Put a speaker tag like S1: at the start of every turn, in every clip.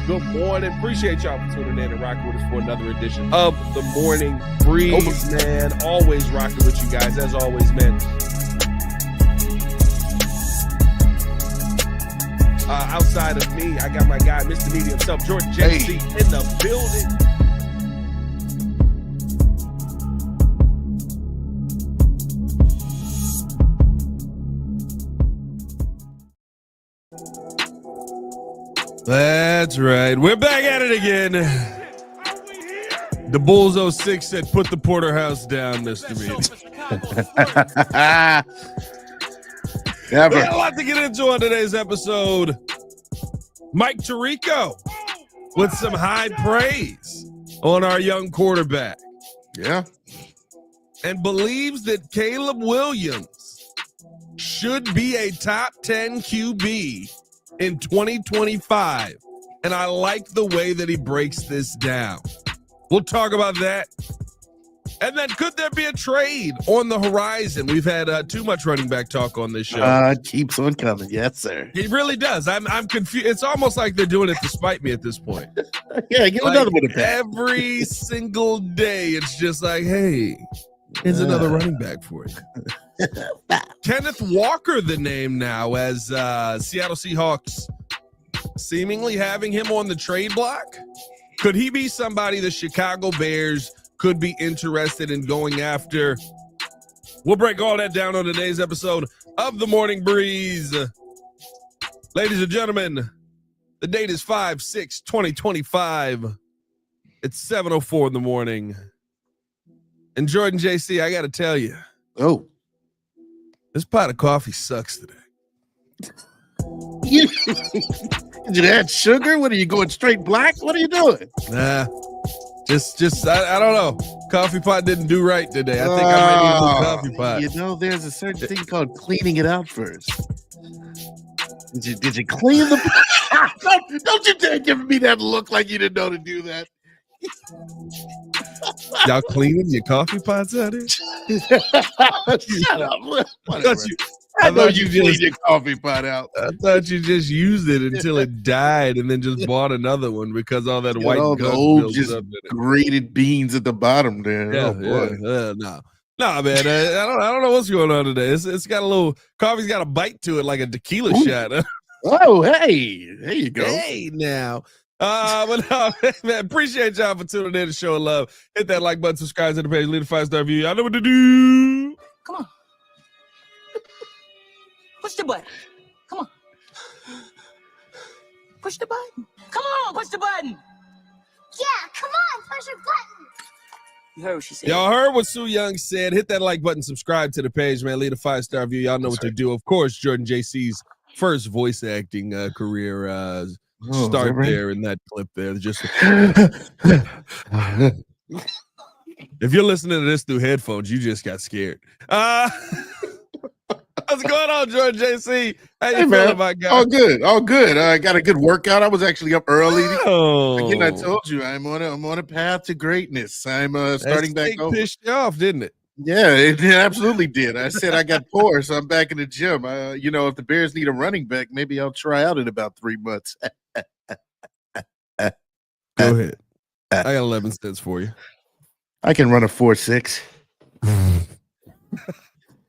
S1: Good morning. Appreciate y'all for tuning in and rocking with us for another edition of the Morning Breeze, man. Always rocking with you guys, as always, man. Outside of me, I got my guy, Mr. Media himself, Jordan JC, in the building. That's right. We're back at it again. The Bulls 06 said, put the porterhouse down, Mr. Media.
S2: Never.
S1: We got a lot to get into on today's episode. Mike Tirico with some high praise on our young quarterback.
S2: Yeah.
S1: And believes that Caleb Williams should be a top 10 QB in 2025. And I like the way that he breaks this down. We'll talk about that. And then could there be a trade on the horizon? We've had too much running back talk on this show.
S2: It keeps on coming. Yes, sir.
S1: It really does. I'm confused. It's almost like they're doing it to spite me at this point.
S2: Yeah, give another one of that.
S1: Every single day, it's just like, hey, here's another running back for you. Kenneth Walker, the name now, as Seattle Seahawks seemingly having him on the trade block. Could he be somebody the Chicago Bears could be interested in going after? We'll break all that down on today's episode of the Morning Breeze. Ladies and gentlemen, the date is 5/6/2025. It's 7:04 in the morning. And Jordan JC, I got to tell you.
S2: Oh.
S1: This pot of coffee sucks today.
S2: Did you add sugar? What are you going straight black? What are you doing?
S1: Nah. Just I don't know. Coffee pot didn't do right today. I think I might need a new coffee pot.
S2: You know, there's a certain thing called cleaning it out first. Did you clean the don't you dare give me that look like you didn't know to do that.
S1: Y'all cleaning your coffee pots out here?
S2: Shut up. I know you cleaned your coffee pot out.
S1: I thought you just used it until it died and then just bought another one because all that white gunk built
S2: just
S1: up in it.
S2: grated beans at the bottom there.
S1: Yeah,
S2: oh boy.
S1: No, man. I don't know what's going on today. It's got a little coffee's got a bite to it like a tequila shot.
S2: Oh, hey, there you go.
S1: Hey, now. But no, man, appreciate y'all for tuning in to show love. Hit that like button, subscribe to the page, leave a 5-star review. Y'all know what to do.
S3: Come on. Push the button. Come on. Push the button. Come on, push the button.
S4: Yeah, come on, push the button.
S3: You heard what she said.
S1: Y'all heard what Sue Young said. Hit that like button, subscribe to the page, man. Leave a 5-star review. Y'all know what to do. Of course, Jordan JC's first voice acting career start there in that clip there. Just if you're listening to this through headphones, you just got scared. What's going on, Jordan JC? How you feeling, my guy?
S2: All good. I got a good workout. I was actually up early. Again, I told you I'm on a path to greatness. I'm starting back over.
S1: Pissed you off, didn't it?
S2: Yeah, it absolutely did. I said I got poor, so I'm back in the gym. If the Bears need a running back, maybe I'll try out in about 3 months.
S1: Go ahead. I got 11 cents for you.
S2: I can run a 4.6.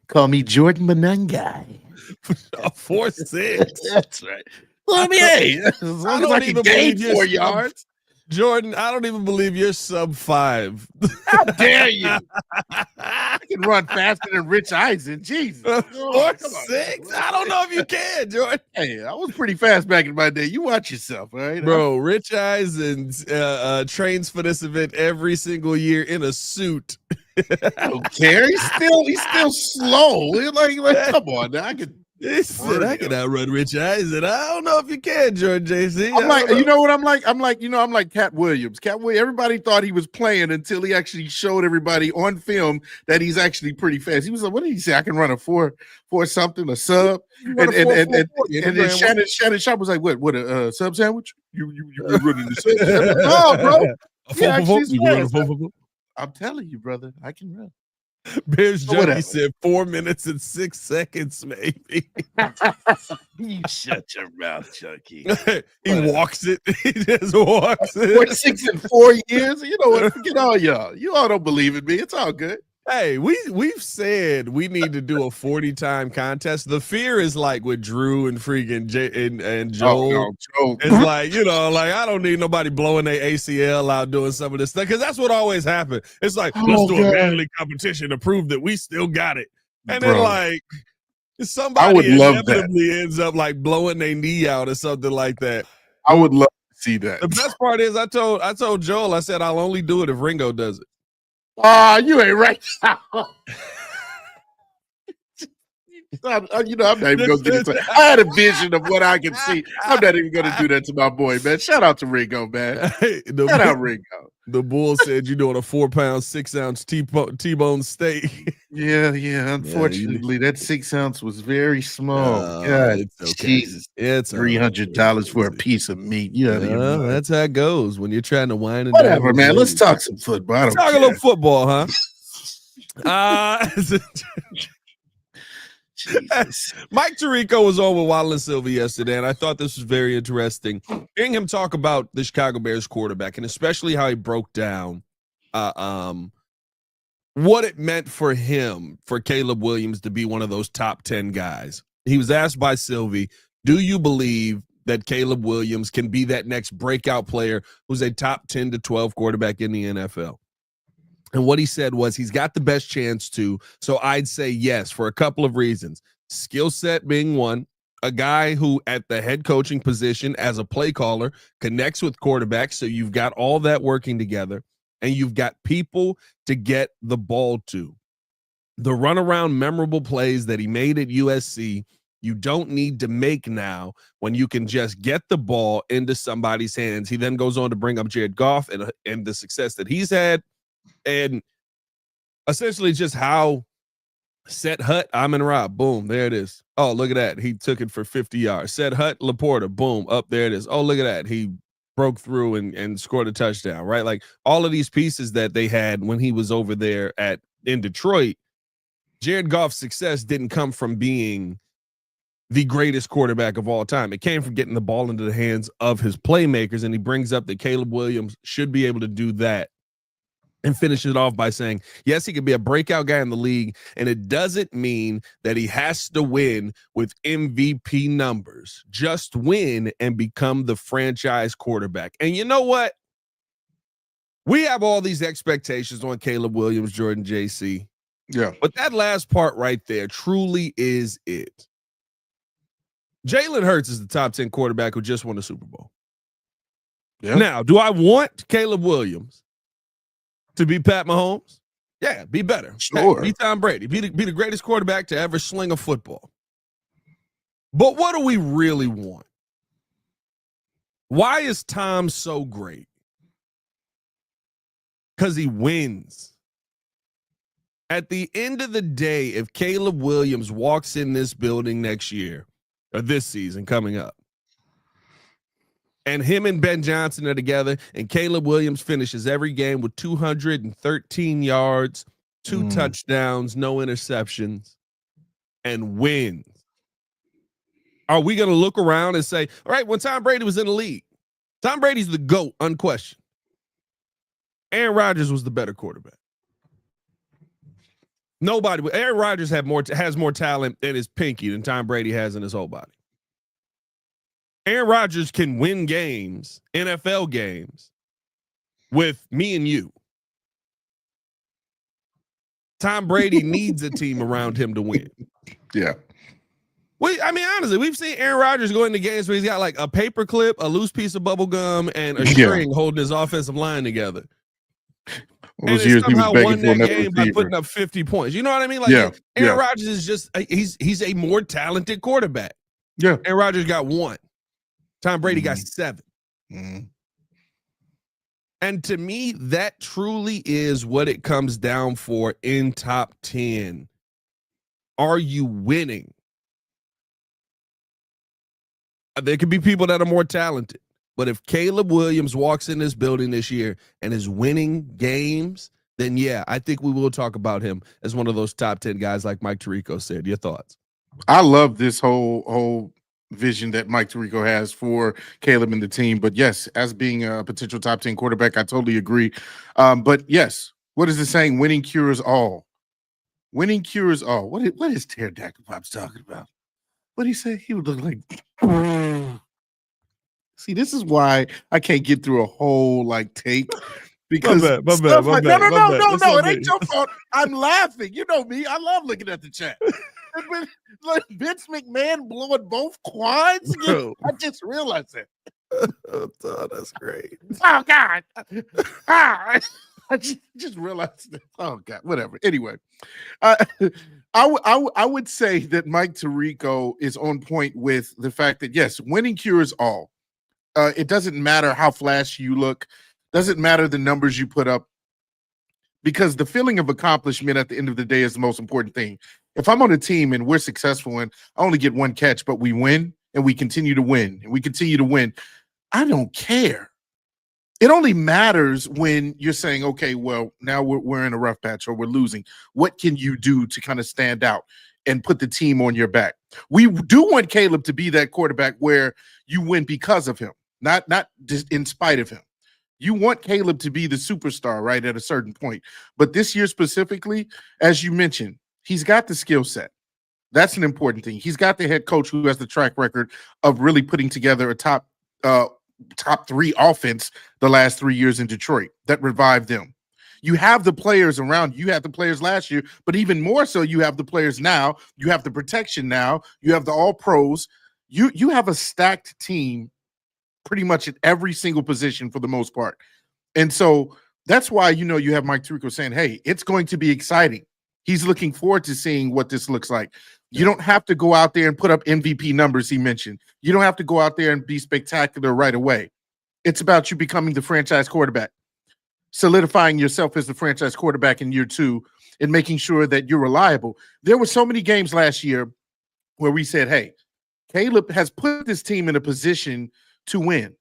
S2: Call me Jordan Manungai.
S1: A 4.6.
S2: That's right. Well, as long as I can gain 4 yards.
S1: Jordan, I don't even believe you're sub 5.
S2: How dare you? I can run faster than Rich Eisen. Jesus.
S1: 4.6? I don't know if you can, Jordan.
S2: Hey, I was pretty fast back in my day. You watch yourself, all right?
S1: Bro, Rich Eisen trains for this event every single year in a suit.
S2: I don't care. He's still slow. Like come on now.
S1: He said I can outrun Rich Eisen. I don't know if you can, Jordan JC.
S2: I'm like, you know what I'm like? I'm like Cat Williams. Everybody thought he was playing until he actually showed everybody on film that he's actually pretty fast. He was like, what did he say? I can run a 4 something, a sub. And then Shannon Sharp was like, what a sub sandwich? You running the sub sandwich? Oh, bro. I'm telling you, brother, I can run.
S1: Bears
S2: Whatever.
S1: Junkie said 4 minutes and 6 seconds, maybe.
S2: You shut your mouth, Chucky.
S1: He walks it. He just walks it.
S2: 46 in 4 years. You know what? Forget all y'all. You all don't believe in me. It's all good.
S1: Hey, we've said we need to do a 40-time contest. The fear is like with Drew and freaking and Joel.
S2: Oh, no, Joel.
S1: It's like, like I don't need nobody blowing their ACL out doing some of this stuff because that's what always happens. It's like, let's do a manly competition to prove that we still got it. And then like somebody inevitably ends up like blowing their knee out or something like that.
S2: I would love to see that.
S1: The best part is I told Joel, I said I'll only do it if Ringo does it.
S2: You ain't right. I'm not even going to get into it. I had a vision of what I can see. I'm not even going to do that to my boy, man. Shout out to Ringo, man. Shout out Ringo.
S1: The bull said you're doing a 4-pound, 6-ounce T-bone steak.
S2: Yeah. Unfortunately, that 6 ounce was very small. God,
S1: it's okay.
S2: Jesus,
S1: it's
S2: $300 for a piece of meat.
S1: That's how it goes when you're trying to whine and
S2: whatever, man. Let's talk some football.
S1: Let's talk a little football, huh? Jesus. Mike Tirico was on with Waddle and Silva yesterday, and I thought this was very interesting. Hearing him talk about the Chicago Bears quarterback, and especially how he broke down what it meant for him, for Caleb Williams to be one of those top 10 guys. He was asked by Sylvie, do you believe that Caleb Williams can be that next breakout player who's a top 10 to 12 quarterback in the NFL? And what he said was he's got the best chance to. So I'd say yes for a couple of reasons. Skill set being one, a guy who at the head coaching position as a play caller connects with quarterbacks. So you've got all that working together and you've got people to get the ball to. The runaround memorable plays that he made at USC, you don't need to make now when you can just get the ball into somebody's hands. He then goes on to bring up Jared Goff and the success that he's had. And essentially just how set Hut, Amon Rob, boom, there it is. Oh, look at that. He took it for 50 yards. Set Hut, Laporta, boom, up there it is. Oh, look at that. He broke through and scored a touchdown, right? Like all of these pieces that they had when he was over there in Detroit, Jared Goff's success didn't come from being the greatest quarterback of all time. It came from getting the ball into the hands of his playmakers, and he brings up that Caleb Williams should be able to do that. And finish it off by saying, yes, he could be a breakout guy in the league, and it doesn't mean that he has to win with MVP numbers. Just win and become the franchise quarterback. And you know what? We have all these expectations on Caleb Williams, Jordan, JC.
S2: Yeah.
S1: But that last part right there truly is it. Jalen Hurts is the top 10 quarterback who just won the Super Bowl. Yeah. Now, do I want Caleb Williams to be Pat Mahomes? Yeah, be better.
S2: Sure.
S1: Hey, be Tom Brady. Be the greatest quarterback to ever sling a football. But what do we really want? Why is Tom so great? Because he wins. At the end of the day, if Caleb Williams walks in this building next year, or this season coming up, and him and Ben Johnson are together, and Caleb Williams finishes every game with 213 yards, 2 touchdowns, no interceptions, and wins. Are we going to look around and say, all right, when Tom Brady was in the league, Tom Brady's the GOAT, unquestioned. Aaron Rodgers was the better quarterback. Aaron Rodgers has more talent in his pinky than Tom Brady has in his whole body. Aaron Rodgers can win games, NFL games, with me and you. Tom Brady needs a team around him to win.
S2: Yeah.
S1: Honestly, we've seen Aaron Rodgers go into games where he's got like a paper clip, a loose piece of bubble gum, and a string holding his offensive line together. And he somehow won that game by putting up 50 points. You know what I mean? Like Aaron Rodgers is just he's a more talented quarterback.
S2: Yeah.
S1: Aaron Rodgers got 1. Tom Brady got 7. And to me, that truly is what it comes down for in top 10. Are you winning? There could be people that are more talented, but if Caleb Williams walks in this building this year and is winning games, then yeah, I think we will talk about him as one of those top 10 guys like Mike Tirico said. Your thoughts?
S2: I love this whole vision that Mike Tirico has for Caleb and the team. But yes, as being a potential top 10 quarterback, I totally agree. But yes, what is the saying? Winning cures all. Winning cures all. What is Pterodactyl Pops talking about? What did he say? He would look like. See, this is why I can't get through a whole take because
S1: my bad.
S2: no, it
S1: me.
S2: ain't your fault. I'm laughing. You know me. I love looking at the chat. Like Vince McMahon blowing both quads. I just realized that.
S1: Oh, that's great.
S2: Oh God! I just realized that. Oh God! Whatever. Anyway, I would say that Mike Tirico is on point with the fact that yes, winning cures all. It doesn't matter how flashy you look, doesn't matter the numbers you put up, because the feeling of accomplishment at the end of the day is the most important thing. If I'm on a team and we're successful and I only get one catch, but we win and we continue to win and we continue to win, I don't care. It only matters when you're saying, okay, well, now we're in a rough patch or we're losing. What can you do to kind of stand out and put the team on your back? We do want Caleb to be that quarterback where you win because of him, not just in spite of him. You want Caleb to be the superstar, right, at a certain point. But this year specifically, as you mentioned, he's got the skill set. That's an important thing. He's got the head coach who has the track record of really putting together a top 3 offense the last 3 years in Detroit that revived them. You have the players around. You had the players last year, but even more so, you have the players now. You have the protection now. You have the all pros. You have a stacked team pretty much at every single position for the most part. And so that's why, you have Mike Tirico saying, hey, it's going to be exciting. He's looking forward to seeing what this looks like. You don't have to go out there and put up MVP numbers he mentioned. You don't have to go out there and be spectacular right away. It's about you becoming the franchise quarterback, solidifying yourself as the franchise quarterback in year 2 and making sure that you're reliable. There were so many games last year where we said, hey, Caleb has put this team in a position to win.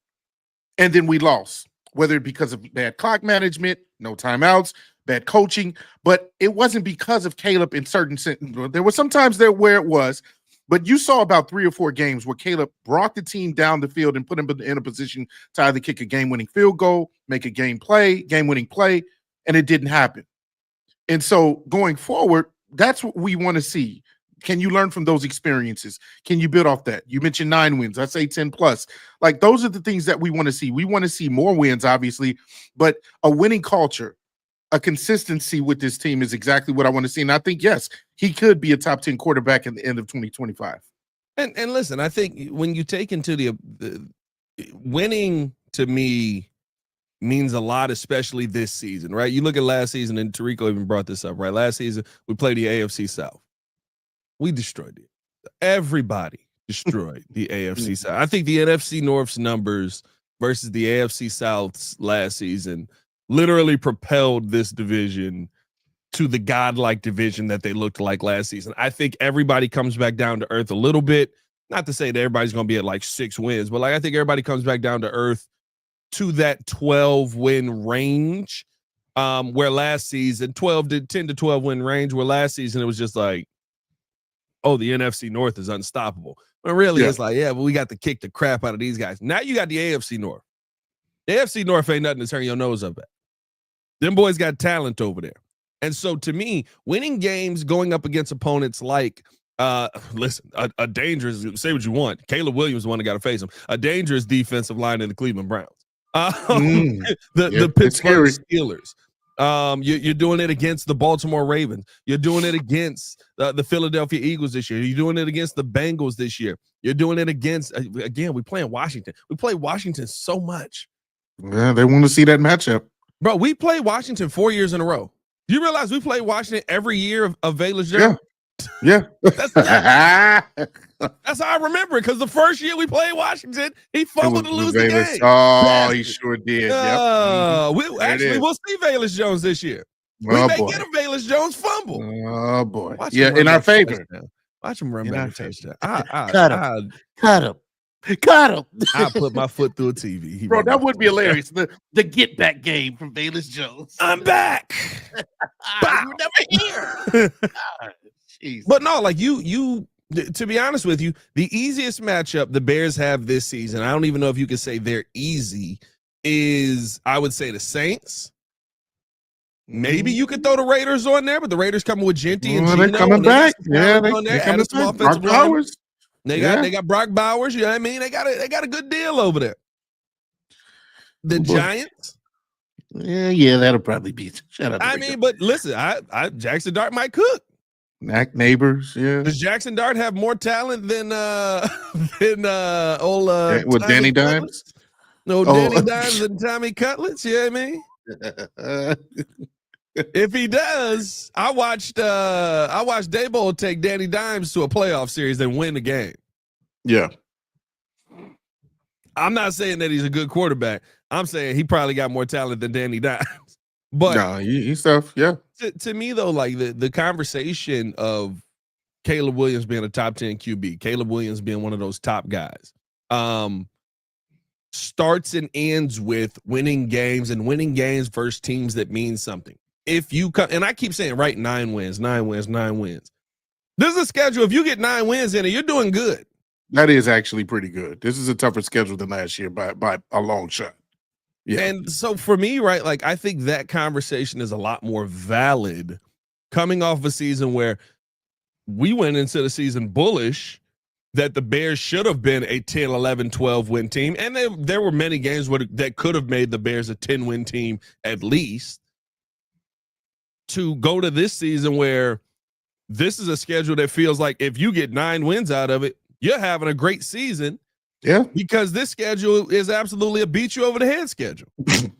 S2: And then we lost, whether because of bad clock management, no timeouts, bad coaching, but it wasn't because of Caleb in certain – there were some times there where it was, but you saw about 3 or 4 games where Caleb brought the team down the field and put them in a position to either kick a game-winning field goal, make a game-winning play, and it didn't happen. And so going forward, that's what we want to see. Can you learn from those experiences? Can you build off that? You mentioned 9 wins. I say 10 plus. Those are the things that we want to see. We want to see more wins, obviously, but a winning culture, a consistency with this team is exactly what I want to see. And I think, yes, he could be a top 10 quarterback at the end of 2025.
S1: And listen, I think when you take into the winning, to me, means a lot, especially this season, right? You look at last season, and Tirico even brought this up, right? Last season, we played the AFC South. We destroyed it. Everybody destroyed the AFC South. I think the NFC North's numbers versus the AFC South's last season literally propelled this division to the godlike division that they looked like last season. I think everybody comes back down to earth a little bit. Not to say that everybody's going to be at 6 wins, but I think everybody comes back down to earth to that 12-win range, where last season, 10 to 12 win range, where last season it was just oh, the NFC North is unstoppable. But really, it's but we got to kick the crap out of these guys. Now you got the AFC North. The AFC North ain't nothing to turn your nose up at. Them boys got talent over there. And so to me, winning games, going up against opponents like, listen, a dangerous, say what you want, Caleb Williams is the one that got to face him, a dangerous defensive line in the Cleveland Browns. The Pittsburgh Steelers. You're doing it against the Baltimore Ravens. You're doing it against the Philadelphia Eagles this year. You're doing it against the Bengals this year. You're doing it against, again, we play in Washington. We play Washington so much.
S2: Yeah, they want to see that matchup.
S1: Bro, we played Washington 4 years in a row. You realize we played Washington every year of Bayless Jones?
S2: Yeah.
S1: That's how I remember it, because the first year we played Washington, he fumbled to lose the game.
S2: Oh, he sure did.
S1: We'll see Bayless Jones this year. We may get a Bayless Jones fumble.
S2: Oh, boy. In our favor.
S1: Watch him run back a touchdown.
S2: Cut him. Got him.
S1: I put my foot through a TV. He
S2: Bro,
S1: run
S2: that
S1: my
S2: would be
S1: foot.
S2: hilarious. The get back game from Bayless Jones.
S1: I'm back.
S2: You were never here. God, jeez.
S1: But no, like you, to be honest with you, the easiest matchup the Bears have this season, I don't even know if you could say they're easy, is I would say the Saints. Maybe you could throw the Raiders on there, but the Raiders coming with Genty and Gino.
S2: They're coming back. Yeah, they're coming back. Brock Bowers.
S1: They got Brock Bowers. You know what I mean? They got a good deal over there. The Giants.
S2: Yeah, that'll probably be. Shut up.
S1: I mean, but listen, I Jackson Dart might cook.
S2: Neighbors, yeah.
S1: Does Jackson Dart have more talent than old
S2: with Danny Dimes?
S1: No, Danny Dimes and Tommy Cutlets. You know what I mean? If he does, I watched Daboll take Danny Dimes to a playoff series and win the game.
S2: Yeah.
S1: I'm not saying that he's a good quarterback. I'm saying he probably got more talent than Danny Dimes. But
S2: no, he's tough. Yeah.
S1: To me, though, like the conversation of Caleb Williams being a top 10 QB, Caleb Williams being one of those top guys, starts and ends with winning games and winning games versus teams that mean something. If you come, and I keep saying, right, 9 wins. This is a schedule. If you get 9 wins in it, you're doing good.
S2: That is actually pretty good. This is a tougher schedule than last year by a long shot. Yeah.
S1: And so for me, right, like I think that conversation is a lot more valid coming off a season where we went into the season bullish that the Bears should have been a 10, 11, 12 win team. And there were many games that could have made the Bears a 10 win team at least. To go to this season where this is a schedule that feels like if you get 9 wins out of it, you're having a great season.
S2: Yeah.
S1: Because this schedule is absolutely a beat you over the head schedule. And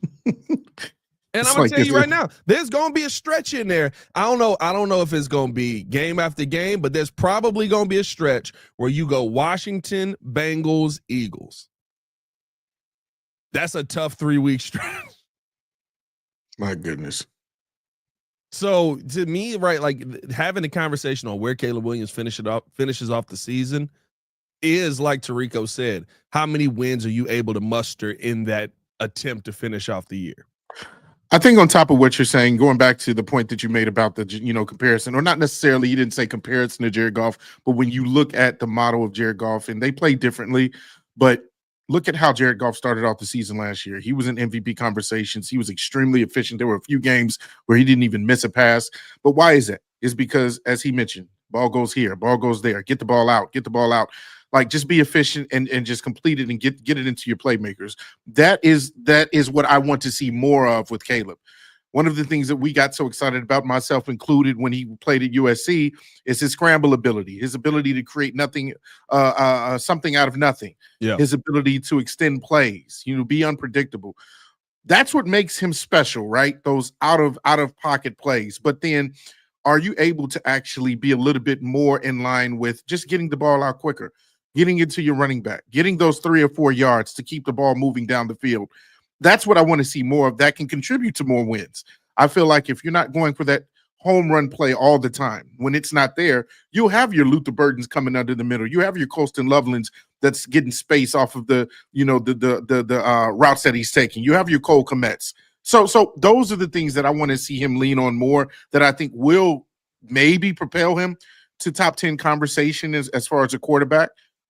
S1: I'm gonna
S2: like
S1: tell you right now, there's gonna be a stretch in there. I don't know if it's gonna be game after game, but there's probably gonna be a stretch where you go Washington, Bengals, Eagles. That's a tough 3-week stretch.
S2: My goodness.
S1: So to me, right, like having a conversation on where Caleb Williams finishes off the season is, like Tirico said, how many wins are you able to muster in that attempt to finish off the year?
S2: I think on top of what you're saying, going back to the point that you made about the comparison, or not necessarily, you didn't say comparison to Jared Goff, but when you look at the model of Jared Goff, and they play differently, but look at how Jared Goff started off the season last year. He was in MVP conversations. He was extremely efficient. There were a few games where he didn't even miss a pass. But why is that? It's because, as he mentioned, ball goes here, ball goes there. Get the ball out. Like, just be efficient and just complete it and get it into your playmakers. That is what I want to see more of with Caleb. One of the things that we got so excited about, myself included, when he played at USC, is his scramble ability, his ability to create something out of nothing, his ability to extend plays, be unpredictable. That's what makes him special, right? Those out of pocket plays. But then, are you able to actually be a little bit more in line with just getting the ball out quicker, getting it to your running back, getting those 3 or 4 yards to keep the ball moving down the field? That's what I want to see more of. That can contribute to more wins. I feel like if you're not going for that home run play all the time, when it's not there, you'll have your Luther Burdens coming under the middle. You have your Colston Lovelands that's getting space off of the routes that he's taking. You have your Cole Kmets. So those are the things that I want to see him lean on more, that I think will maybe propel him to top 10 conversation as far as a quarterback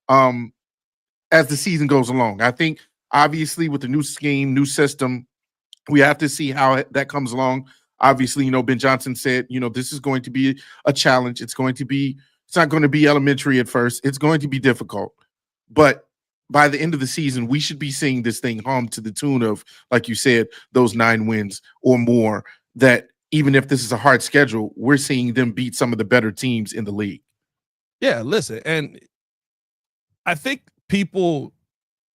S2: as the season goes along. I think, obviously, with the new scheme, new system, we have to see how that comes along. Obviously, Ben Johnson said, this is going to be a challenge. It's not going to be elementary at first. It's going to be difficult. But by the end of the season, we should be seeing this thing hum to the tune of, like you said, those 9 wins or more, that even if this is a hard schedule, we're seeing them beat some of the better teams in the league. Yeah,
S1: listen, and I think people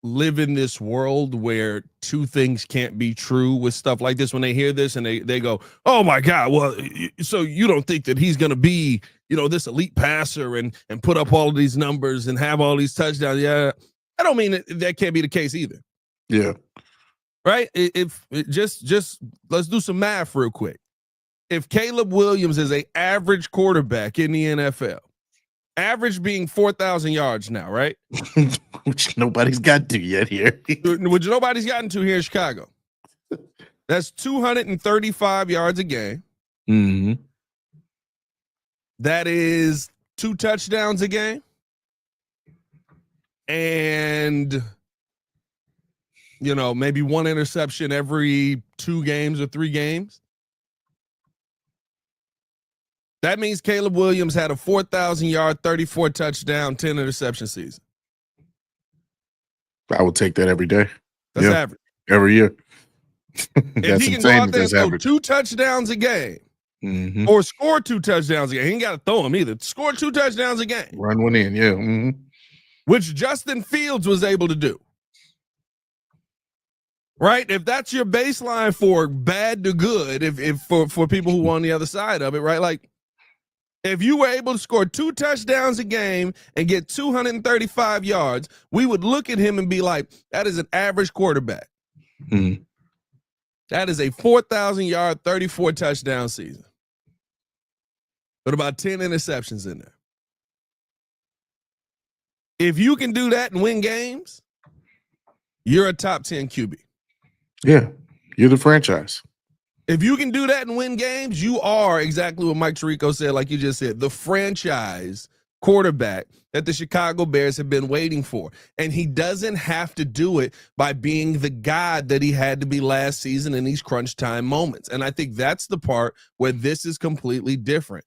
S1: live in this world where two things can't be true with stuff like this. When they hear this and they go, oh my God, well, so you don't think that he's going to be, this elite passer and put up all of these numbers and have all these touchdowns? Yeah. I don't mean that can't be the case either.
S2: Yeah.
S1: Right. If just let's do some math real quick. If Caleb Williams is an average quarterback in the NFL, Average being 4,000 yards now, right?
S2: Which nobody's got to yet here.
S1: Which nobody's gotten to here in Chicago. That's 235 yards a game.
S2: Mm-hmm.
S1: That is 2 touchdowns a game. And, maybe 1 interception every 2 games or 3 games. That means Caleb Williams had a 4,000-yard, 34 touchdown, 10 interception season.
S2: I would take that every day.
S1: That's average.
S2: Every year.
S1: If he can go out there and throw 2 touchdowns a game, or score 2 touchdowns a game, he ain't got to throw them either. Score 2 touchdowns a game.
S2: Run one in, yeah. Mm-hmm.
S1: Which Justin Fields was able to do. Right? If that's your baseline for bad to good, if for people who are on the other side of it, right? Like, if you were able to score 2 touchdowns a game and get 235 yards, we would look at him and be like, that is an average quarterback.
S2: Mm-hmm.
S1: That is a 4,000-yard, 34 touchdown season. With about 10 interceptions in there. If you can do that and win games, you're a top 10 QB.
S2: Yeah, you're the franchise.
S1: If you can do that and win games, you are exactly what Mike Tirico said, like you just said, the franchise quarterback that the Chicago Bears have been waiting for. And he doesn't have to do it by being the god that he had to be last season in these crunch time moments. And I think that's the part where this is completely different.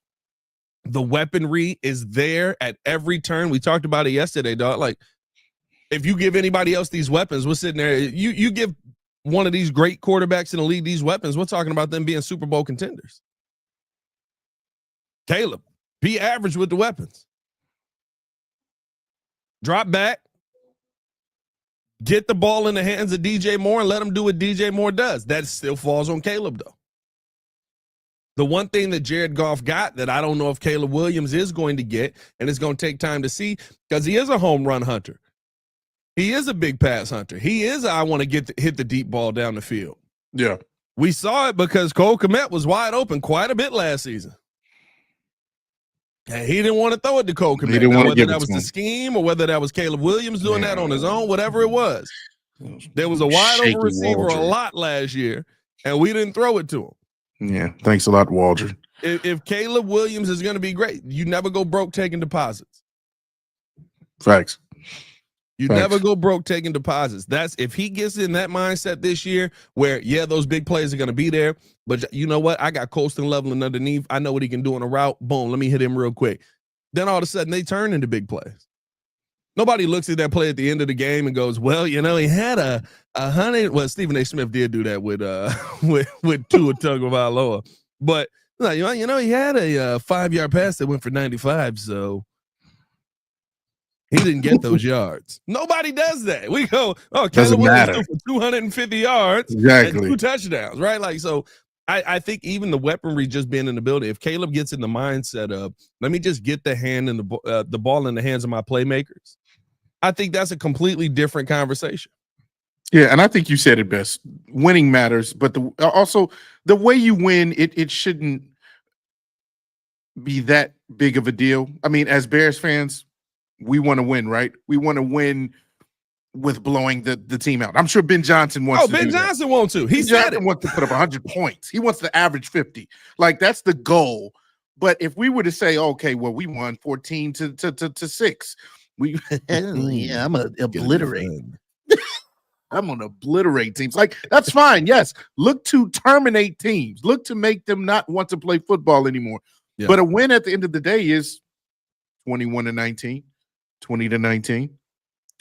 S1: The weaponry is there at every turn. We talked about it yesterday, dog. Like, if you give anybody else these weapons, we're sitting there. You give one of these great quarterbacks in the league these weapons, we're talking about them being Super Bowl contenders. Caleb, be average with the weapons. Drop back. Get the ball in the hands of DJ Moore and let him do what DJ Moore does. That still falls on Caleb, though. The one thing that Jared Goff got that I don't know if Caleb Williams is going to get, and it's going to take time to see, because he is a home run hunter. He is a big pass hunter. He is, I want to hit the deep ball down the field.
S2: Yeah.
S1: We saw it because Cole Kmet was wide open quite a bit last season. And he didn't want to throw it to Cole Kmet.
S2: He didn't want to give
S1: whether that
S2: it
S1: was
S2: to
S1: the
S2: him.
S1: scheme or whether that was Caleb Williams doing that on his own, whatever it was. There was a wide open receiver
S2: Waldron.
S1: a lot last year, and we didn't throw it to him.
S2: Yeah, thanks a lot, Waldron.
S1: If Caleb Williams is going to be great, you never go broke taking deposits.
S2: Facts.
S1: You never go broke taking deposits. That's if he gets in that mindset this year where, yeah, those big plays are going to be there, but you know what? I got Colston leveling underneath. I know what he can do on a route. Boom, let me hit him real quick. Then all of a sudden they turn into big plays. Nobody looks at that play at the end of the game and goes, well, he had a 100. Well, Stephen A. Smith did do that with Tua Tagovailoa. But he had a 5-yard pass that went for 95, so he didn't get those yards. Nobody does that. We go, Caleb Williams threw for 250 yards and 2 touchdowns, right? Like, so I think even the weaponry just being in the building, if Caleb gets in the mindset of, let me just get the ball in the hands of my playmakers, I think that's a completely different conversation.
S2: Yeah, and I think you said it best. Winning matters, but also the way you win, it shouldn't be that big of a deal. I mean, as Bears fans, we want to win, right? We want to win with blowing the team out. I'm sure Ben Johnson wants to
S1: Ben Johnson wants to. He said it.
S2: Wants to put up 100 points. He wants to average 50. Like, that's the goal. But if we were to say, okay, well, we won 14 to 6. Yeah, I'm gonna obliterate. I'm gonna obliterate teams. Like, that's fine. Yes, look to terminate teams. Look to make them not want to play football anymore. Yeah. But a win at the end of the day is 21-19, 20-19,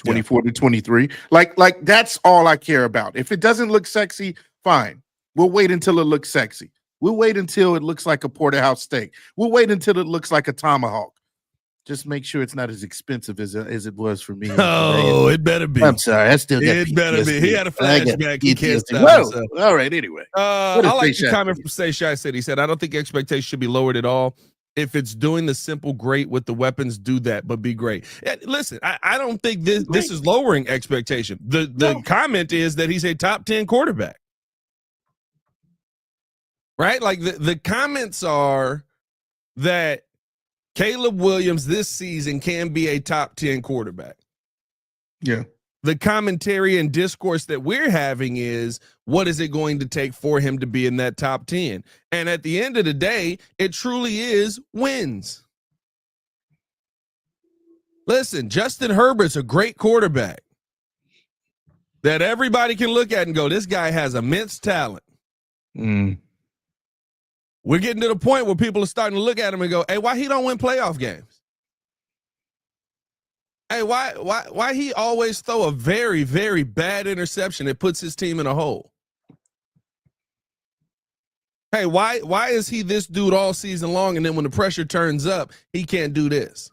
S2: 24-23. Like that's all I care about. If it doesn't look sexy, fine. We'll wait until it looks sexy. We'll wait until it looks like a porterhouse steak. We'll wait until it looks like a tomahawk. Just make sure it's not as expensive as it was for me.
S1: Oh, it better be.
S2: I'm sorry. I still got
S1: it better be. He had a flashback. He can't stop himself.
S2: All right, anyway.
S1: I like the comment from Say Shy said. He said, I don't think expectations should be lowered at all. If it's doing the simple great with the weapons, do that, but be great. And listen, I don't think this is lowering expectation. The comment is that he's a top 10 quarterback. Right? Like the comments are that Caleb Williams this season can be a top 10 quarterback.
S2: Yeah.
S1: The commentary and discourse that we're having is, what is it going to take for him to be in that top 10? And at the end of the day, it truly is wins. Listen, Justin Herbert's a great quarterback that everybody can look at and go, this guy has immense talent.
S2: Mm.
S1: We're getting to the point where people are starting to look at him and go, hey, why he don't win playoff games? Hey, why he always throw a very, very bad interception that puts his team in a hole? Hey, why is he this dude all season long, and then when the pressure turns up, he can't do this?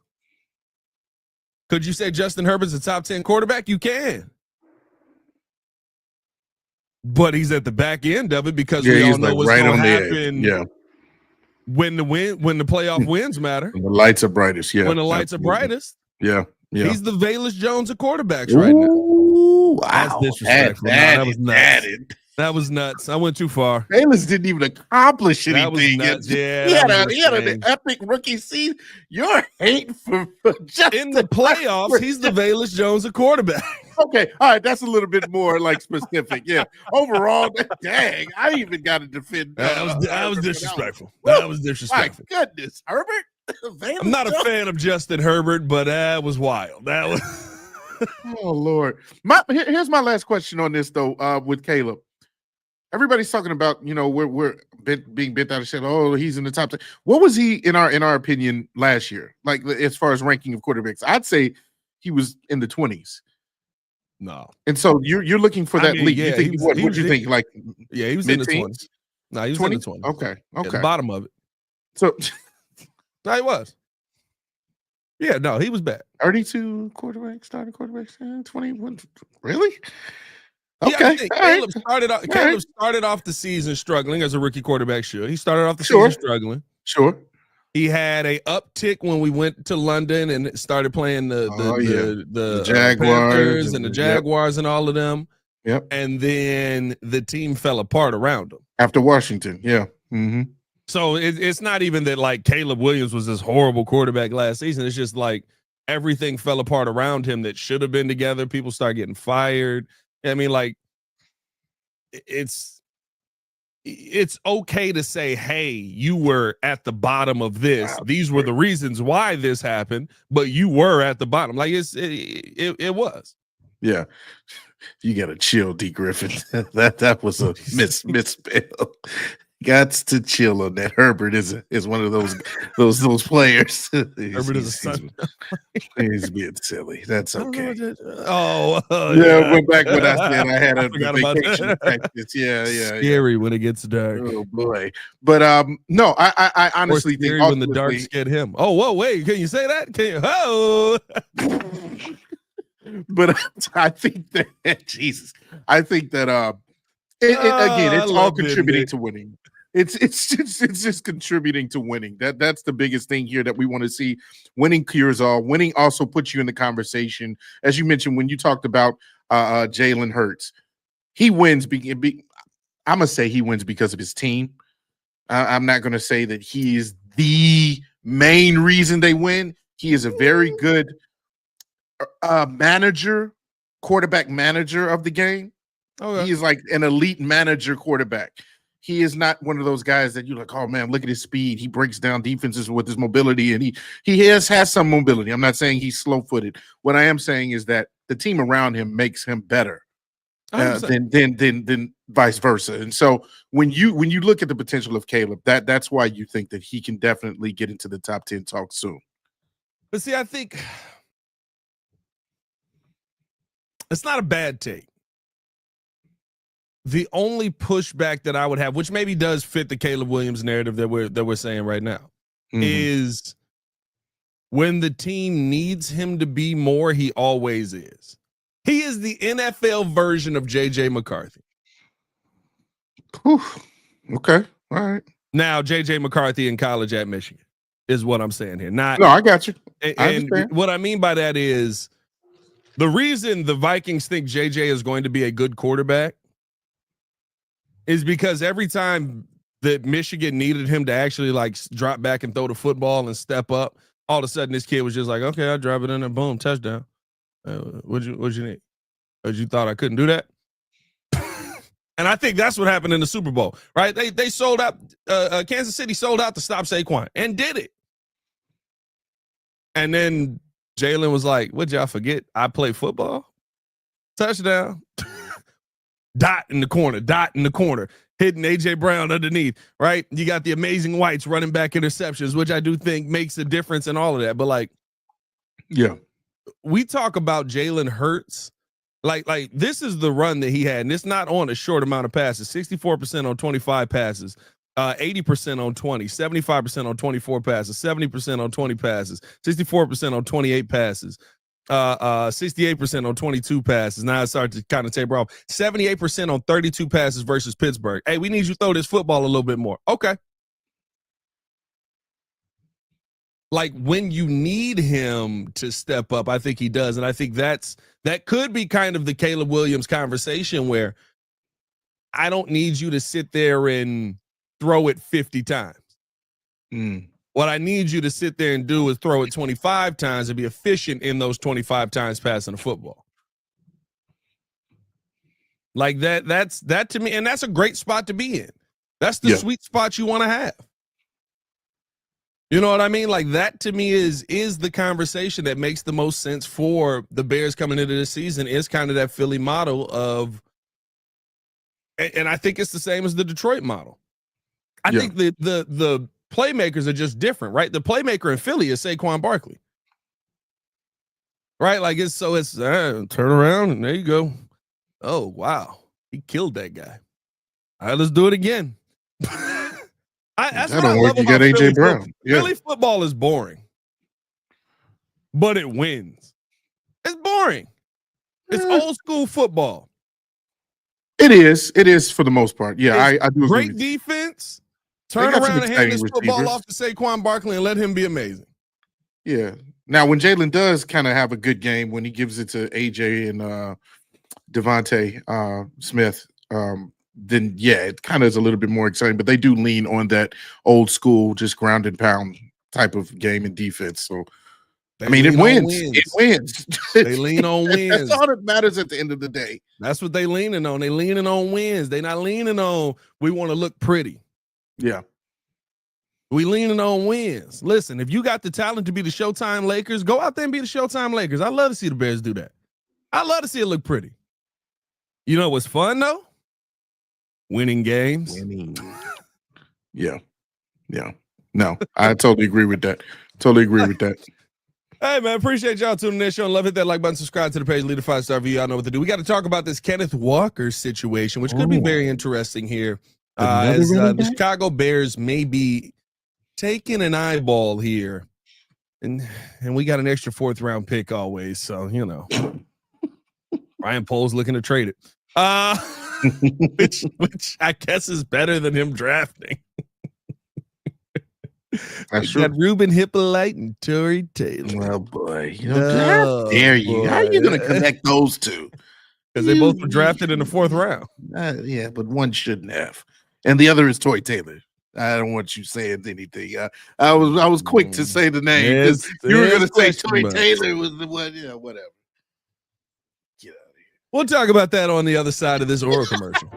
S1: Could you say Justin Herbert's a top 10 quarterback? You can. But he's at the back end of it because we all know what's going to happen.
S2: Yeah.
S1: When the playoff wins matter.
S2: When the lights are brightest. Yeah.
S1: When the lights are brightest.
S2: Yeah. Yeah.
S1: He's the Velus Jones of quarterbacks right now.
S2: Wow.
S1: That's disrespectful. That was nuts. That was nuts. I went too far.
S2: Velus didn't even accomplish anything.
S1: That was nuts. Yeah,
S2: he had an epic rookie season. Your hate for Justin
S1: in the playoffs, he's the Velus Jones of quarterback.
S2: Okay, all right, that's a little bit more like specific. Yeah, overall, dang, I even got to defend.
S1: That was disrespectul. That was disrespectful.
S2: My goodness, Herbert.
S1: I'm not a fan of Justin Herbert, but that was wild. That was.
S2: Oh Lord. Here's my last question on this though. With Caleb, everybody's talking about, we're being bent out of shape. Oh, he's in the top 10. What was he in our opinion last year? Like as far as ranking of quarterbacks, I'd say he was in the 20s.
S1: No.
S2: And so you're looking for that league.
S1: Yeah,
S2: what do you think? Like,
S1: yeah, he was
S2: mid-teens?
S1: in the 20s. No, he was
S2: 20?
S1: in the 20s.
S2: Okay.
S1: At the bottom of it.
S2: So
S1: no, he was. Yeah, no, he was bad.
S2: 32 quarterbacks, starting quarterbacks, 21. Really?
S1: Yeah,
S2: Okay.
S1: Caleb started off the season struggling as a rookie quarterback should. He started off the season struggling.
S2: Sure.
S1: He had a uptick when we went to London and started playing the
S2: Jaguars
S1: Panthers and the Jaguars and all of them.
S2: Yep.
S1: And then the team fell apart around him.
S2: After Washington, yeah. Mm-hmm.
S1: So it's not even that like Caleb Williams was this horrible quarterback last season. It's just like everything fell apart around him that should have been together. People start getting fired. I mean, like, it's okay to say, hey, you were at the bottom of this. Wow. These were the reasons why this happened, but you were at the bottom. Like it was.
S2: Yeah. You got to chill, D. Griffin. that was a misspell. Gots to chill on that. Herbert is one of those players.
S1: Herbert is a son.
S2: He's being silly. That's okay.
S1: Yeah.
S2: Went back when I said I had a vacation practice. Yeah.
S1: Scary when it gets dark.
S2: Oh boy. But no, I honestly think
S1: when the dark scared him. Oh, whoa, wait, can you say that? Can you? Oh.
S2: But I think that Jesus. I think that again, it's all contributing to winning. It's just contributing to winning. That's the biggest thing here that we want to see. Winning cures all. Winning also puts you in the conversation. As you mentioned, when you talked about Jalen Hurts, he wins. I'm gonna say he wins because of his team. I'm not gonna say that he is the main reason they win. He is a very good quarterback manager of the game. Okay. He is like an elite manager quarterback. He is not one of those guys that you're like, oh man, look at his speed. He breaks down defenses with his mobility, and he has some mobility. I'm not saying he's slow-footed. What I am saying is that the team around him makes him better than vice versa. And so when you look at the potential of Caleb, that's why you think that he can definitely get into the top 10 talk soon.
S1: But see, I think it's not a bad take. The only pushback that I would have, which maybe does fit the Caleb Williams narrative that we're saying right now, is when the team needs him to be more, he always is. He is the NFL version of J.J. McCarthy.
S2: Whew. Okay, all right.
S1: Now, J.J. McCarthy in college at Michigan is what I'm saying here. No,
S2: I got you.
S1: And what I mean by that is the reason the Vikings think J.J. is going to be a good quarterback is because every time that Michigan needed him to actually like drop back and throw the football and step up, all of a sudden this kid was just like, okay, I'll drive it in there, boom, touchdown. What'd you need? Because you thought I couldn't do that? And I think that's what happened in the Super Bowl, right? They sold out, Kansas City sold out to stop Saquon and did it. And then Jalen was like, what'd y'all forget? I play football? Touchdown. Dot in the corner, hitting A.J. Brown underneath, right? You got the amazing Whites running back interceptions, which I do think makes a difference in all of that. But, like,
S2: yeah,
S1: we talk about Jalen Hurts. Like this is the run that he had, and it's not on a short amount of passes. 64% on 25 passes, 80% on 20, 75% on 24 passes, 70% on 20 passes, 64% on 28 passes, 68% on 22 passes. Now it started to kind of taper off. 78% on 32 passes versus Pittsburgh. Hey, we need you to throw this football a little bit more. Okay. Like when you need him to step up, I think he does. And I think that could be kind of the Caleb Williams conversation where I don't need you to sit there and throw it 50 times. What I need you to sit there and do is throw it 25 times and be efficient in those 25 times passing the football. Like that's to me, and that's a great spot to be in. That's the sweet spot you want to have. You know what I mean? Like that to me is the conversation that makes the most sense for the Bears coming into this season, is kind of that Philly model of, and I think it's the same as the Detroit model. I think the playmakers are just different, right? The playmaker in Philly is Saquon Barkley, right? Like it's turn around and there you go. Oh, wow. He killed that guy. All right, let's do it again. That's what I love about Philly A.J. Brown. Yeah. Philly football is boring, but it wins. It's boring. It's old school football.
S2: It is for the most part. Yeah, I do.
S1: Great defense. Turn around and hand this football off to Saquon Barkley and let him be amazing.
S2: Yeah. Now, when Jalen does kind of have a good game, when he gives it to AJ and Devontae Smith, then it kind of is a little bit more exciting. But they do lean on that old school, just ground and pound type of game and defense. So, it wins. It wins.
S1: They lean on wins.
S2: That's all that matters at the end of the day.
S1: That's what they leaning on. They leaning on wins. They not leaning on we want to look pretty.
S2: Yeah.
S1: We leaning on wins. Listen, if you got the talent to be the Showtime Lakers, go out there and be the Showtime Lakers. I love to see the Bears do that. I love to see it look pretty. You know what's fun, though? Winning games.
S2: Yeah. No, I totally agree with that.
S1: Hey, man, appreciate y'all tuning in. Show and love. Hit that like button, subscribe to the page, leave a 5-star review. Y'all know what to do. We got to talk about this Kenneth Walker situation, which could be very interesting here. As the Chicago Bears may be taking an eyeball here, and we got an extra 4th round pick always, so you know Ryan Poles looking to trade it, which I guess is better than him drafting.
S2: That's true.
S1: Got Ruben Hippolyte and Torrey Taylor.
S2: Oh boy, how dare you? How are you going to connect those two?
S1: Because they both were drafted in the 4th round.
S2: Yeah, but one shouldn't have, and the other is Toy Taylor. I don't want you saying anything. I was quick to say the name. You were going to say Toy Taylor was the one. Yeah, whatever. Get out of here.
S1: We'll talk about that on the other side of this Aura commercial.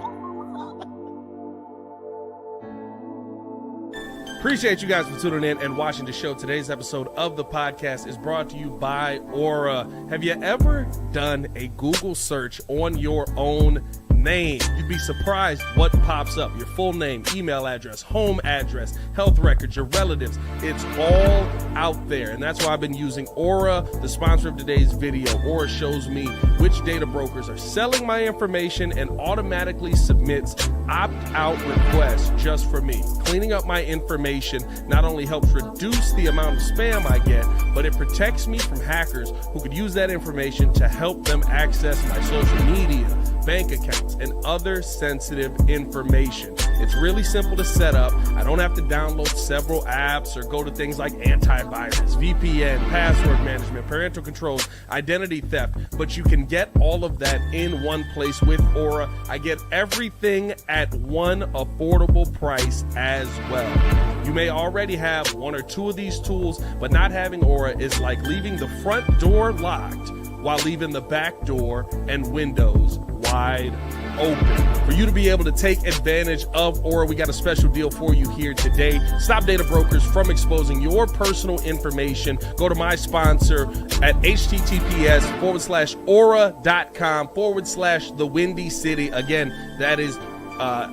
S1: Appreciate you guys for tuning in and watching the show. Today's episode of the podcast is brought to you by Aura. Have you ever done a Google search on your own name? You'd be surprised what pops up. Your full name, email address, home address, health records, your relatives. It's all out there. And that's why I've been using Aura, the sponsor of today's video. Aura shows me which data brokers are selling my information and automatically submits opt-out requests just for me. Cleaning up my information not only helps reduce the amount of spam I get, but it protects me from hackers who could use that information to help them access my social media, bank accounts, and other sensitive information. It's really simple to set up. I don't have to download several apps or go to things like antivirus, VPN, password management, parental controls, identity theft, but you can get all of that in one place with Aura. I get everything at one affordable price as well. You may already have one or two of these tools, but not having Aura is like leaving the front door locked while leaving the back door and windows wide open. For you to be able to take advantage of Aura, we got a special deal for you here today. Stop data brokers from exposing your personal information. Go to my sponsor at https:/aura.com/the Windy City. Again, that is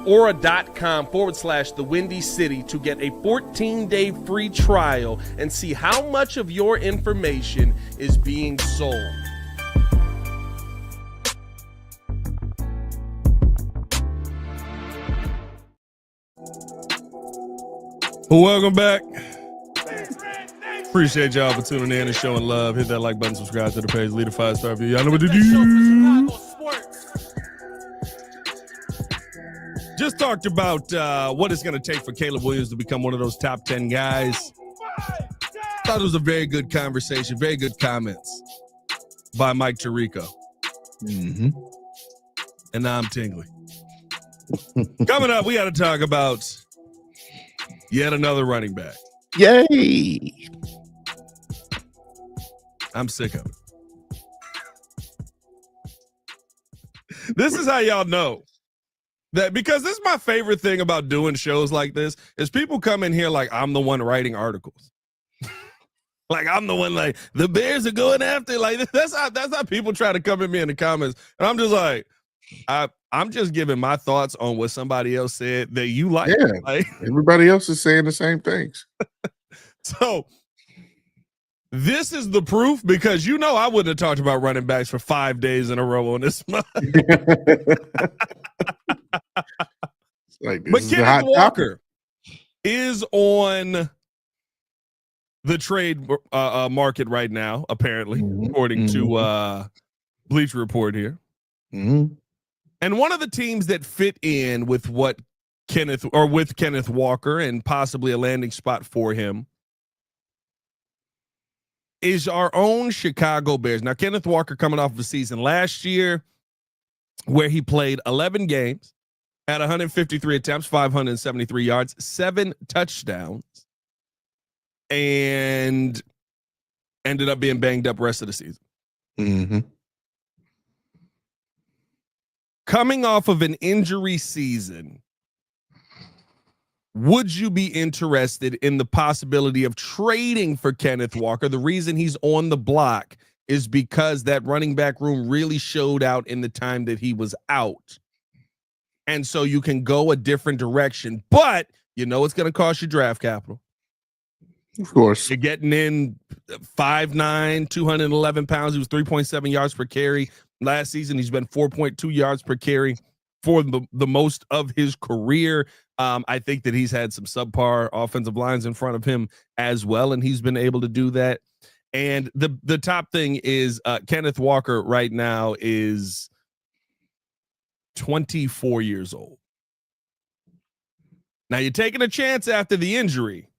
S1: aura.com/the Windy City to get a 14-day free trial and see how much of your information is being sold. Welcome back. Appreciate y'all for tuning in and showing love. Hit that like button, subscribe to the page, leave a 5-star review. Y'all know what to do. Just talked about what it's going to take for Caleb Williams to become one of those top 10 guys. Thought it was a very good conversation, very good comments by Mike Tirico.
S2: Mm-hmm.
S1: And now I'm tingling. Coming up, we got to talk about yet another running back.
S2: Yay!
S1: I'm sick of it. This is how y'all know that, because this is my favorite thing about doing shows like this, is people come in here like I'm the one writing articles. Like I'm the one, like the Bears are going after. Like that's how people try to come at me in the comments, and I'm just like, I'm just giving my thoughts on what somebody else said that you like.
S2: Yeah,
S1: like,
S2: everybody else is saying the same things.
S1: So this is the proof, because I wouldn't have talked about running backs for 5 days in a row on this month.
S2: Like,
S1: but Kenneth Walker is on the trade market right now, apparently, according to Bleacher Report here.
S2: Mm-hmm.
S1: And one of the teams that fit in with Kenneth Walker and possibly a landing spot for him is our own Chicago Bears. Now, Kenneth Walker coming off of a season last year where he played 11 games, had 153 attempts, 573 yards, 7 touchdowns, and ended up being banged up rest of the season.
S2: Mm-hmm.
S1: Coming off of an injury season, would you be interested in the possibility of trading for Kenneth Walker? The reason he's on the block is because that running back room really showed out in the time that he was out. And so you can go a different direction, but it's going to cost you draft capital.
S2: Of course.
S1: You're getting in 5'9", 211 pounds. He was 3.7 yards per carry. Last season, he's been 4.2 yards per carry for the most of his career. I think that he's had some subpar offensive lines in front of him as well, and he's been able to do that. And the top thing is Kenneth Walker right now is 24 years old. Now, you're taking a chance after the injury,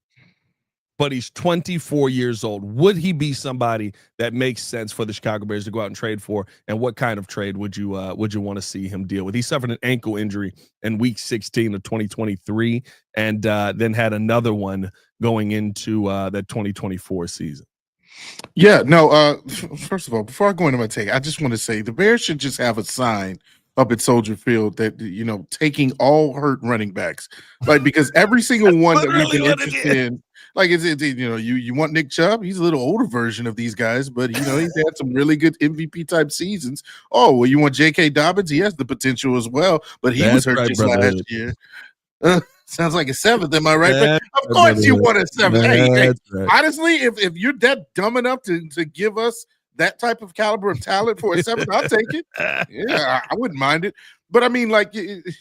S1: but he's 24 years old. Would he be somebody that makes sense for the Chicago Bears to go out and trade for? And what kind of trade would you want to see him deal with? He suffered an ankle injury in week 16 of 2023, and then had another one going into that 2024 season.
S2: Yeah, no, first of all, before I go into my take, I just want to say the Bears should just have a sign up at Soldier Field that, taking all hurt running backs. Like, because every single one that we've been interested in, like, you want Nick Chubb? He's a little older version of these guys, but, he's had some really good MVP type seasons. Oh, well, you want J.K. Dobbins? He has the potential as well, but he was hurt just last year. Sounds like a seventh, am I right? But of course you want a seventh. Hey, honestly, if you're that dumb enough to give us that type of caliber of talent for a seventh, I'll take it. Yeah, I wouldn't mind it. But I mean, like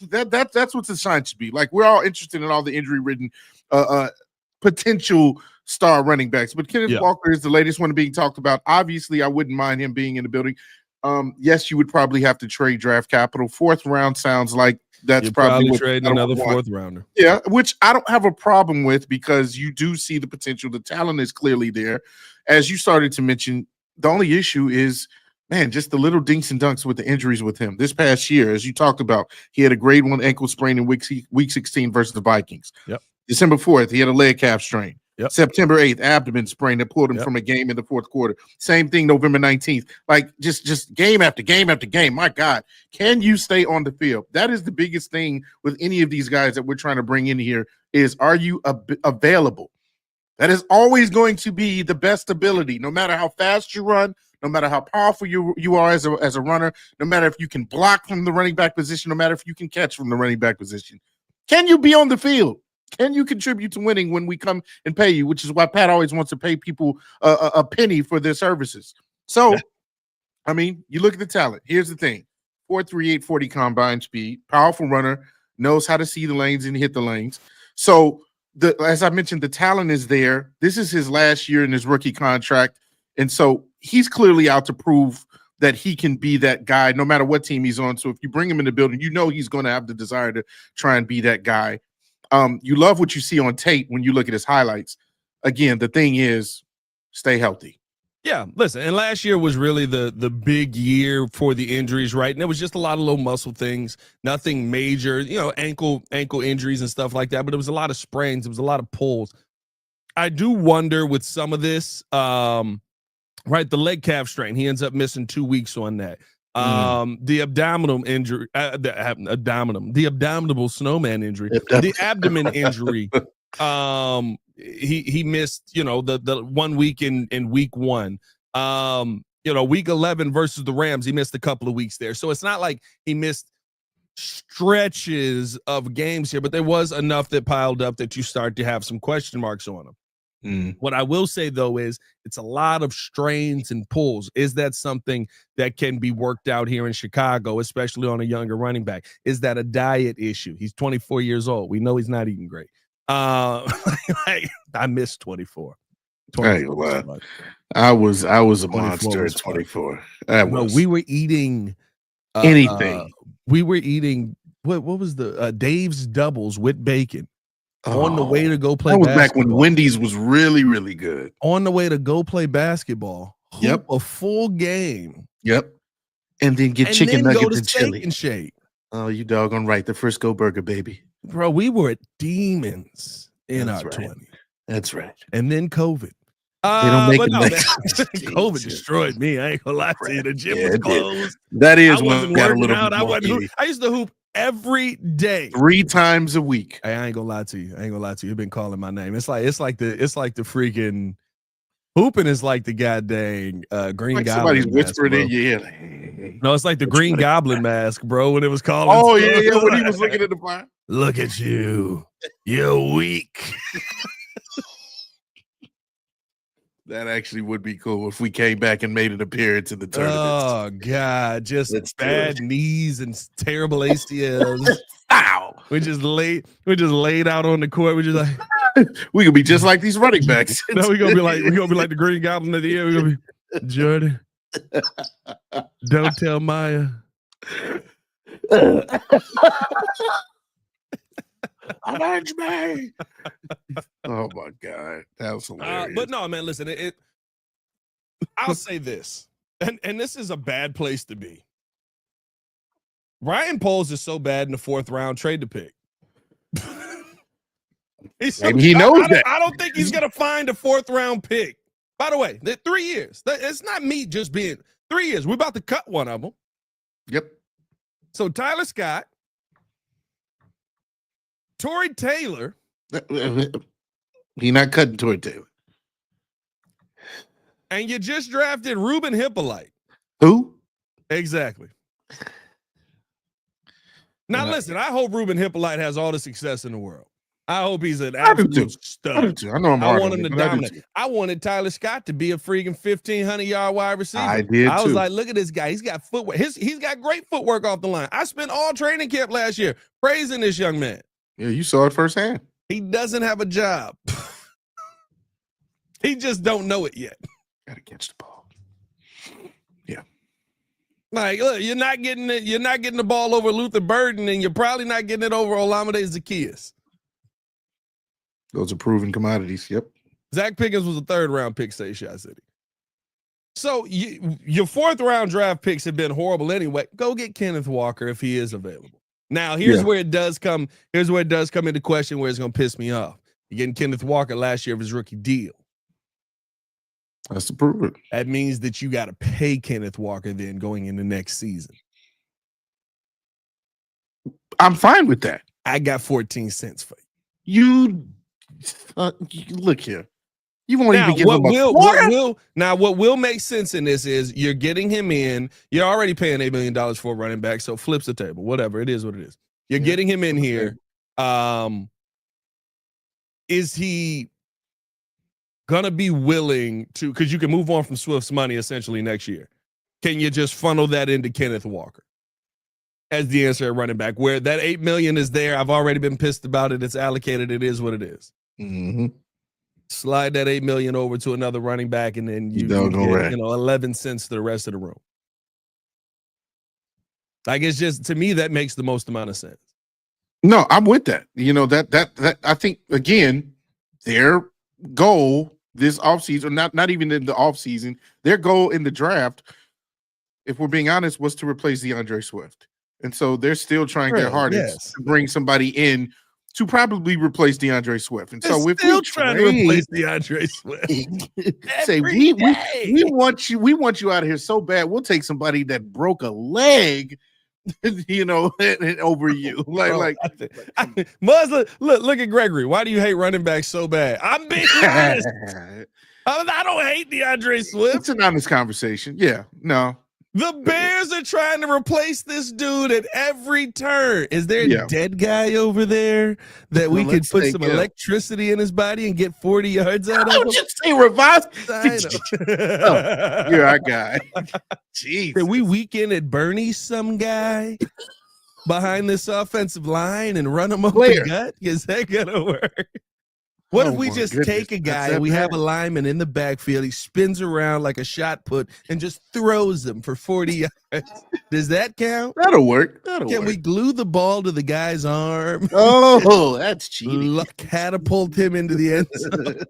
S2: that's what the sign should be. Like, we're all interested in all the injury-ridden potential star running backs. But Kenneth Walker is the latest one being talked about. Obviously, I wouldn't mind him being in the building. Yes, you would probably have to trade draft capital. 4th round sounds like that's probably what
S1: trading another 4th rounder.
S2: Yeah, which I don't have a problem with because you do see the potential. The talent is clearly there. As you started to mention, the only issue is, man, just the little dinks and dunks with the injuries with him. This past year, as you talked about, he had a grade 1 ankle sprain in week 16 versus the Vikings.
S1: Yep.
S2: December 4th, he had a leg calf strain.
S1: Yep.
S2: September 8th, abdomen sprain that pulled him from a game in the 4th quarter. Same thing November 19th. Like just game after game after game. My God, can you stay on the field? That is the biggest thing with any of these guys that we're trying to bring in here is, are you available? That is always going to be the best ability, no matter how fast you run, no matter how powerful you are as a runner, no matter if you can block from the running back position, no matter if you can catch from the running back position. Can you be on the field? Can you contribute to winning when we come and pay you, which is why Pat always wants to pay people a penny for their services. So, I mean, you look at the talent. Here's the thing. 4.38 40 combine speed, powerful runner, knows how to see the lanes and hit the lanes. So, as I mentioned, the talent is there. This is his last year in his rookie contract. And so he's clearly out to prove that he can be that guy no matter what team he's on. So if you bring him in the building, you know he's going to have the desire to try and be that guy. You love what you see on tape when you look at his highlights. Again, the thing is, stay healthy.
S1: Yeah, listen, and last year was really the big year for the injuries, right? And it was just a lot of low muscle things, nothing major, ankle injuries and stuff like that. But it was a lot of sprains, it was a lot of pulls. I do wonder with some of this, right? The leg calf strain, he ends up missing 2 weeks on that. The abdominal injury, the abdominal snowman injury, the abdomen injury. He missed, the 1 week in week 1. Week 11 versus the Rams, he missed a couple of weeks there. So it's not like he missed stretches of games here, but there was enough that piled up that you start to have some question marks on him. What I will say, though, is it's a lot of strains and pulls. Is that something that can be worked out here in Chicago, especially on a younger running back? Is that a diet issue? He's 24 years old. We know he's not eating great. I missed 24.
S2: Hey, well, I was a monster at 24.
S1: We were eating
S2: anything.
S1: We were eating what was the Dave's doubles with bacon. On the way to go play basketball.
S2: That was back when Wendy's was really, really good.
S1: On the way to go play basketball.
S2: Yep.
S1: A full game.
S2: Yep. And then get chicken nuggets and chili.
S1: And shake.
S2: Oh, you doggone right. The Frisco burger, baby.
S1: Bro, we were at demons in our 20s.
S2: That's right.
S1: And then COVID.
S2: They don't make
S1: COVID destroyed me. I ain't gonna lie to you. The gym was closed.
S2: That is
S1: when I got a little bit I used to hoop every day,
S2: 3 times a week.
S1: Hey, I ain't gonna lie to you. You've been calling my name. It's like the freaking hooping is like the goddamn Green Goblin.
S2: Somebody's
S1: mask,
S2: whispering
S1: bro.
S2: in your ear. Like, hey.
S1: No, it's like the Green Goblin mask, bro. When it was calling.
S2: Oh yeah. When he was looking at the fire.
S1: Look at you. You're weak.
S2: That actually would be cool if we came back and made an appearance in the tournament.
S1: Oh God, just bad knees and terrible ACLs.
S2: Ow!
S1: We just laid out on the court. We just like
S2: we could be just like these running backs.
S1: No, we're gonna be like the Green Goblin at the end. We're gonna be Jordan. Don't tell Maya.
S2: Avenge me. Oh my God, that was hilarious.
S1: But no, man, listen. I'll say this, and this is a bad place to be. Ryan Poles is so bad in the 4th round. Trade the pick.
S2: He knows that.
S1: I don't think he's gonna find a 4th round pick. By the way, 3 years. It's not me just being 3 years. We're about to cut one of them.
S2: Yep.
S1: So Tyler Scott. Tory Taylor.
S2: He not cutting Tory Taylor.
S1: And you just drafted Ruben Hippolyte.
S2: Who?
S1: Exactly. Now, listen, I hope Ruben Hippolyte has all the success in the world. I hope he's an absolute stud.
S2: I know
S1: I want him to dominate. I wanted Tyler Scott to be a freaking 1,500-yard wide receiver.
S2: I did,
S1: I was like, look at this guy. He's got footwork. He's got great footwork off the line. I spent all training camp last year praising this young man.
S2: Yeah, you saw it firsthand.
S1: He doesn't have a job. He just don't know it yet.
S2: Gotta catch the ball. Yeah.
S1: Like, look, you're not getting it. You're not getting the ball over Luther Burden, and you're probably not getting it over Olamide Zaccheaus.
S2: Those are proven commodities. Yep.
S1: Zach Pickens was a 3rd-round pick, say Shot City. So your 4th-round draft picks have been horrible anyway. Go get Kenneth Walker if he is available. Now, here's where it does come. Here's where it does come into question where it's going to piss me off. You're getting Kenneth Walker last year of his rookie deal.
S2: That's to prove it.
S1: That means that you got to pay Kenneth Walker then going into next season.
S2: I'm fine with that.
S1: I got 14 cents for you.
S2: You look here. You won't even give him
S1: what will make sense in this is you're getting him in. You're already paying $8 million for a running back, so flips the table. Whatever it is, what it is. You're getting him in here. Is he gonna be willing to? Because you can move on from Swift's money essentially next year. Can you just funnel that into Kenneth Walker as the answer at running back? Where that $8 million is there, I've already been pissed about it. It's allocated. It is what it is.
S2: Mm-hmm.
S1: Slide that $8 million over to another running back, and then you get, 11 cents to the rest of the room. Like, it's just, to me, that makes the most amount of sense.
S2: No, I'm with that. That I think, again, their goal this offseason, not even in the offseason, their goal in the draft, if we're being honest, was to replace DeAndre Swift. And so they're still trying their hardest to bring somebody in to probably replace DeAndre Swift. And so we're
S1: still trying to replace DeAndre Swift.
S2: Say we want you out of here so bad. We'll take somebody that broke a leg, over you.
S1: Muslim, look at Gregory. Why do you hate running backs so bad? I'm being honest. I don't hate DeAndre Swift.
S2: It's an honest conversation. Yeah, no.
S1: The Bears are trying to replace this dude at every turn. Is there a dead guy over there that we could put some electricity in his body and get 40 yards out of him?
S2: Just say revive. You're our guy. Jeez.
S1: Can we weekend at Bernie's some guy behind this offensive line and run him up the gut? Is that gonna work? What if we just take a guy and we have a lineman in the backfield, he spins around like a shot put and just throws them for 40 yards? Does that count?
S2: That'll work.
S1: Can we glue the ball to the guy's arm?
S2: Oh, that's cheating.
S1: Catapult him into the end zone.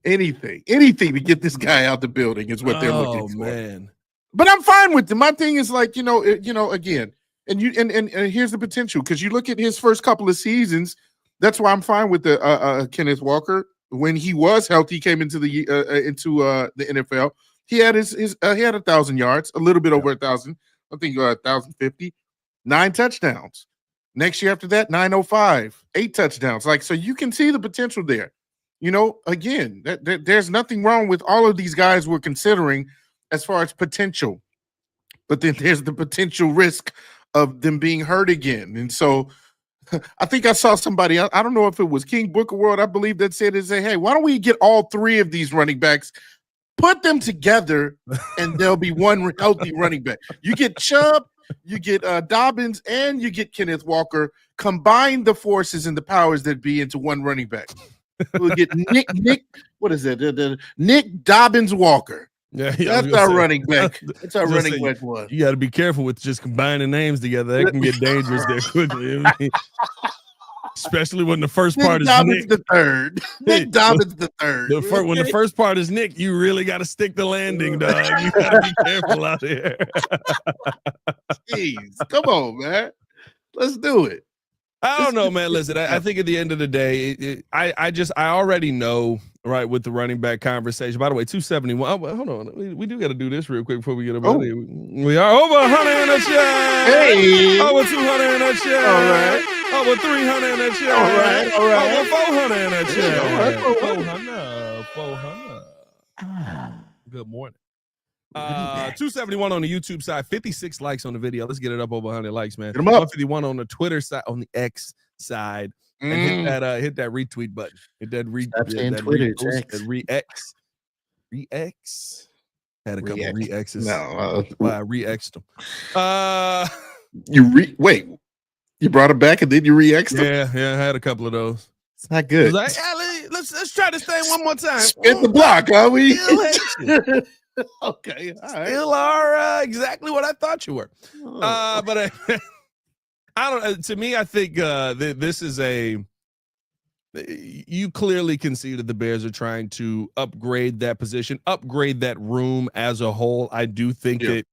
S2: Anything to get this guy out the building is what they're looking for. Man. But I'm fine with them. My thing is again, and here's the potential, because you look at his first couple of seasons. That's why I'm fine with the Kenneth Walker. When he was healthy, he came into the NFL. He had he had 1,000 yards, a little bit over 1,000. I think 1,050, 9 touchdowns. Next year after that, 905, 8 touchdowns. So you can see the potential there. Again, there's nothing wrong with all of these guys we're considering as far as potential, but then there's the potential risk of them being hurt again, and so. I think I saw somebody, I don't know if it was King Booker World, I believe, that said, hey, why don't we get all 3 of these running backs, put them together, and there'll be one healthy running back. You get Chubb, you get Dobbins, and you get Kenneth Walker. Combine the forces and the powers that be into one running back. We'll get Nick, what is it? Nick Dobbins Walker.
S1: Yeah,
S2: that's our running back. That's our running back one.
S1: You got to be careful with just combining names together. That can get dangerous there quickly. Especially when the first part is
S2: Dobbins
S1: Nick.
S2: The third. Nick Dobbins the third.
S1: When the first part is Nick, you really got to stick the landing, dog. You got to be careful out here.
S2: Jeez, come on, man. Let's do it.
S1: I don't know, man. Listen, I think at the end of the day, I already know, right, with the running back conversation. By the way, 271. Hold on. We do got to do this real quick before we get up out here. We are over 100 in the chat.
S2: Hey.
S1: Over 200 in the chat.
S2: All right.
S1: Over 300 in the chat.
S2: All right.
S1: Over 400 in the chat.
S2: All right.
S1: 400. Good morning. 271 on the YouTube side, 56 likes on the video. Let's get it up over 100 likes, man. 151 on the Twitter side, on the X side, and hit that retweet button. Hit that re-X. Had a couple re-X's.
S2: No,
S1: I re-X'd them.
S2: Wait, you brought them back and then you re-X'd them?
S1: Yeah, I had a couple of those.
S2: It's not good.
S1: Let's try this thing one more time.
S2: Spin the block, are we? Okay, all right.
S1: Still are exactly what I thought you were.
S2: Oh.
S1: But I don't. To me, I think this is a. You clearly can see that the Bears are trying to upgrade that position, upgrade that room as a whole. I do think that,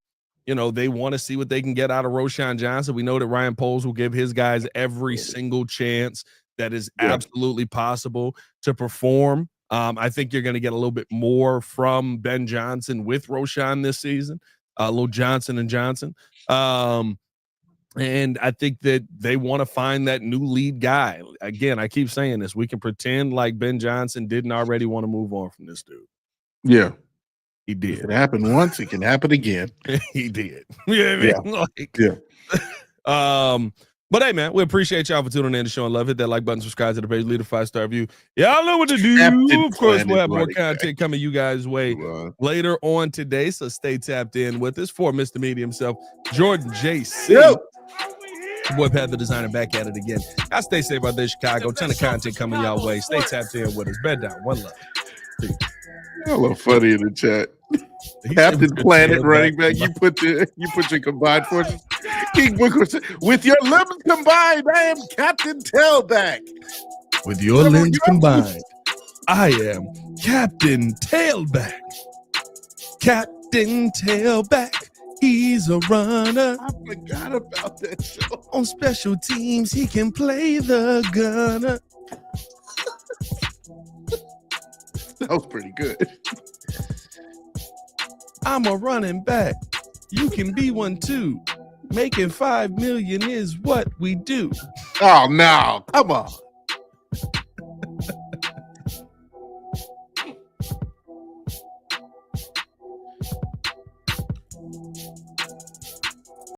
S1: they want to see what they can get out of Roschon Johnson. We know that Ryan Poles will give his guys every single chance that is absolutely possible to perform. I think you're going to get a little bit more from Ben Johnson with Roschon this season, a little Johnson and Johnson. And I think that they want to find that new lead guy. Again, I keep saying this. We can pretend like Ben Johnson didn't already want to move on from this dude.
S2: Yeah.
S1: He did.
S2: If it happened once, it can happen again.
S1: He did. You know what I mean? But hey, man, we appreciate y'all for tuning in to show and love. Hit that like button, subscribe to the page, leave a 5-star review. Y'all know what to do. Of course, we'll have more content coming you guys' way later on today. So stay tapped in with us. For Mr. Media himself, Jordan JC. Boy, Pat the designer back at it again. I stay safe out there, Chicago. Ton of content coming y'all way. Stay tapped in with us. Bed down. One love.
S2: A little funny in the chat. Captain Planet running back. You put your combined forces. King Booker said, with your limbs combined, I am Captain Tailback.
S1: With your limbs combined, I am Captain Tailback. Captain Tailback. He's a runner.
S2: I forgot about that show.
S1: On special teams, he can play the gunner.
S2: That was pretty good.
S1: I'm a running back. You can be one too. Making $5 million is what we do.
S2: Oh no! Come on.